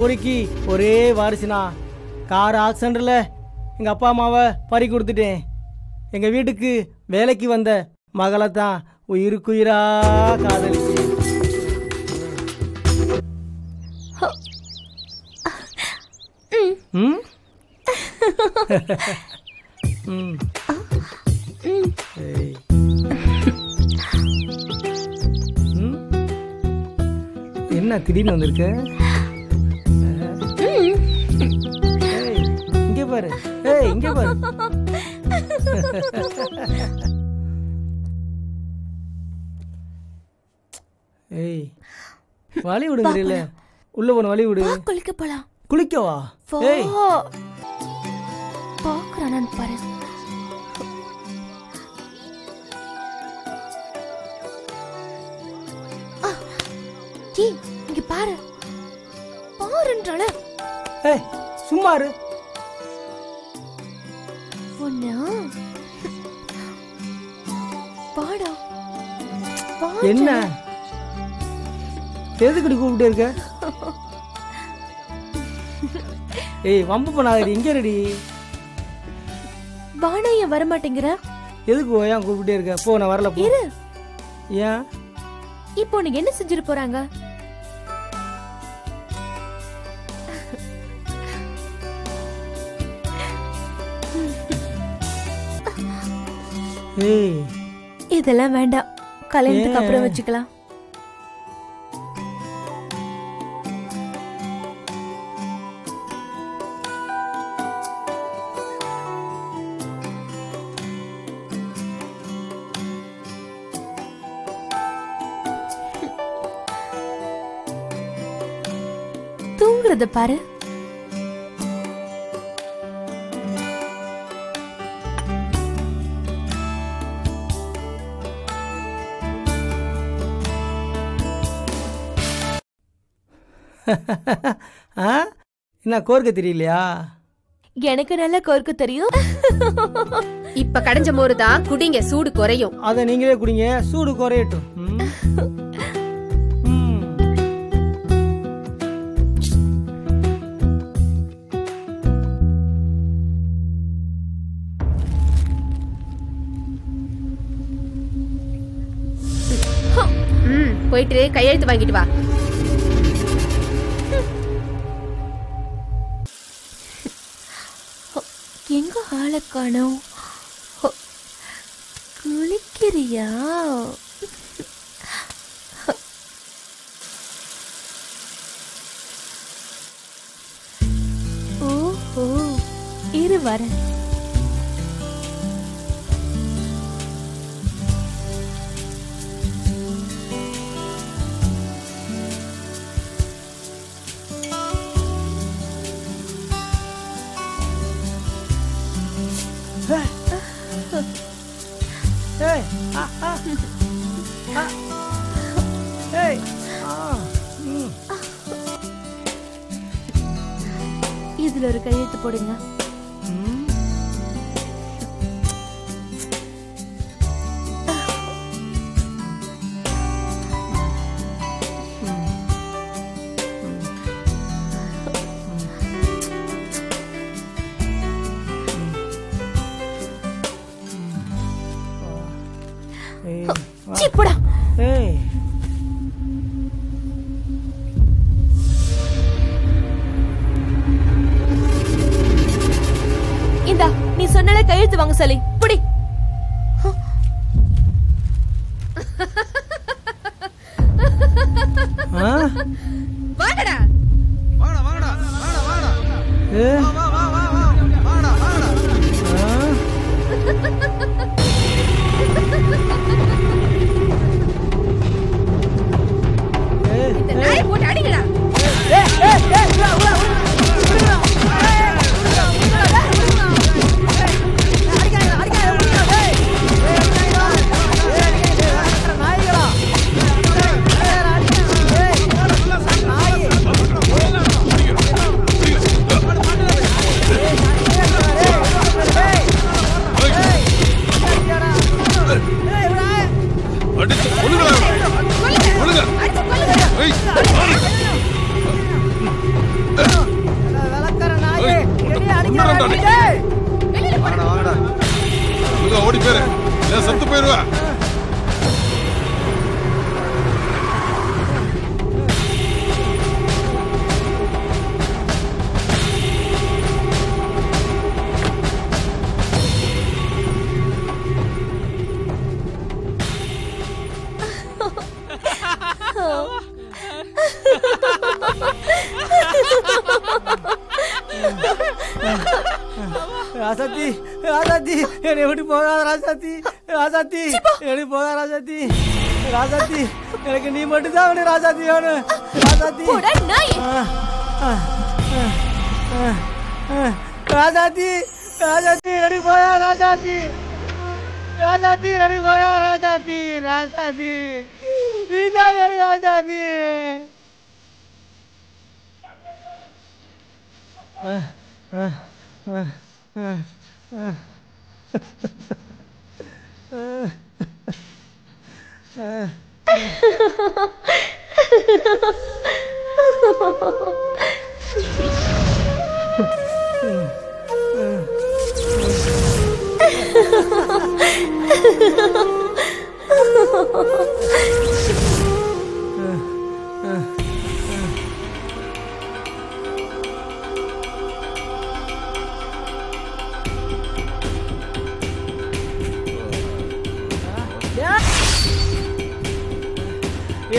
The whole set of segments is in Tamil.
ஒருக்கி ஒரே வாரிசுனா கார் ஆக்சிடென்ட்ல எங்கள் அப்பா அம்மாவை பறி கொடுத்துட்டேன். எங்கள் வீட்டுக்கு வேலைக்கு வந்த மகளை தான் உயிருக்குயிரா காதலிச்சு. என்ன திடீர்னு வந்திருக்க? இங்க பாரு, இங்க பாரு. ஏய், வழி விடுங்கல, உள்ள போன வழி விடு. குளிக்க போலாம். குளிக்கவா? ஏய், பாக்குறானு பாரு. இங்க பாரு, பாருன்றால. ஏய், சும்மா இரு. பாடா. என்ன எதுக்கு கூப்பிட்டே இருக்க? ஏய், வம்பு பண்ணாதடி. எங்க ரெடி? வாணைய வர மாட்டேங்கிற. எதுக்கு ஏன் கூப்பிட்டே இருக்க? போ, நான் வரல. போ. ஏன் இப்போ உனக்கு என்ன செஞ்சிட்டு போறாங்க? ஏய், இதெல்லாம் வேண்டாம், கல்யாணத்துக்கு அப்புறம் வச்சுக்கலாம். தூங்குறத பாரு. என்ன கோர்க்க தெரியலையா? எனக்கு நல்லா கோர்க்க தெரியும். இப்ப கடைஞ்ச மோரு தான் குடிங்க, சூடு குறையும். அத நீங்களே குடிங்க, சூடு குறையட்டும். போயிட்டு கையெழுத்து வாங்கிட்டு வா. எங்க ஆளை காணோம்? குளிக்கிறியா? ஓஹோ, இரு வரேன். இதுல ஒரு கையெழுத்து போடுங்க. போடா. இந்தா, நீ சொன்னால கையெழுத்து வாங்க சொல்லி புடி. வாடா வாடா வாடா வாடா வாடா. வா வா வா வா வாடா வாடா. இந்த நாய் போட்டு அடிங்கடா. ராசாத்தி ராசாத்தி என்னை விட்டு போகாத ராசாத்தி ராசாத்தி என்னை போகாத ராசாத்தி ராசாத்தி எனக்கு நீ மட்டும் தான் வேணும் ராசாத்தி வேணும் ராசாத்தி ராசாத்தி ராசாத்தி எனக்கு போயா ராசாத்தி ராசாத்தி எனக்கு போயா ராசாத்தி ராசாத்தி நீதான் ராசாத்தி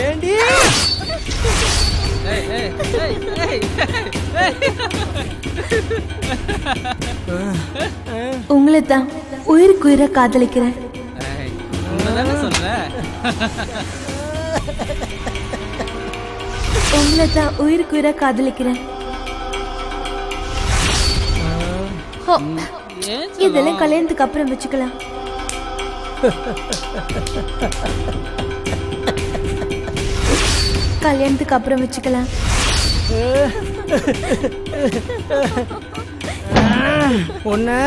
ஏண்டி உங்களை தான் உயிருக்குயிர காதலிக்கிறேன். உங்களை தான் உயிருக்குயிர காதலிக்கிறேன். இதெல்லாம் கல்யாணத்துக்கு அப்புறம் வச்சுக்கலாம். கல்யாணத்துக்கு அப்புறம் வச்சுக்கலாம். ஒண்ணு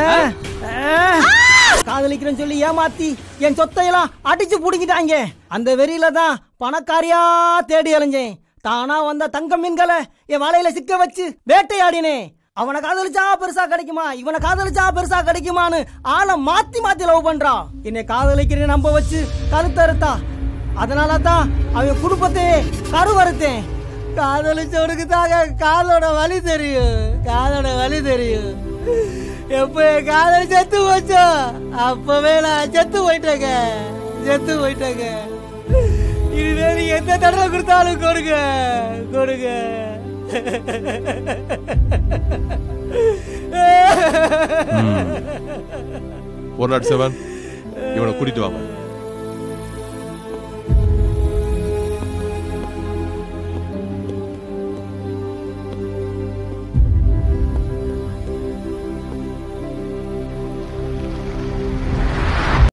காதலிக்கிறேன்னு சொல்லி ஏமாத்தி என் சொத்தையெல்லாம் அடிச்சு புடிக்கிட்டாங்க. அந்த வெறியில தான் பணக்காரியா தேடி அலைஞ்சேன். தானா வந்த தங்க மீன்களை என் வலையில சிக்க வச்சு வேட்டையாடினேன். அவனை காதலிச்சா பெருசா கிடைக்குமா, இவனை காதலிச்சா பெருசா கிடைக்குமான்னு ஆளை மாத்தி மாத்தி லவ் பண்றா. என்னை காதலிக்கிறேன்னு நம்ப வச்சு கருத்தறுத்தா. அதனால தான் அவன் குடும்பத்தையே கருவறுத்தேன். காதலிச்சவனுக்கு தாங்க காதோட வலி தெரியும், காதோட வலி தெரியும். எப்ப என் காதல் செத்து போச்சோ அப்பவே நான் செத்து போயிட்டேங்க, செத்து போயிட்டேங்க. இனிமே நீ எந்த தடவை கொடுத்தாலும் கொடுங்க, கொடுங்க. ஒரு நாட் 7 இவனை கூட்டிட்டு வாங்க.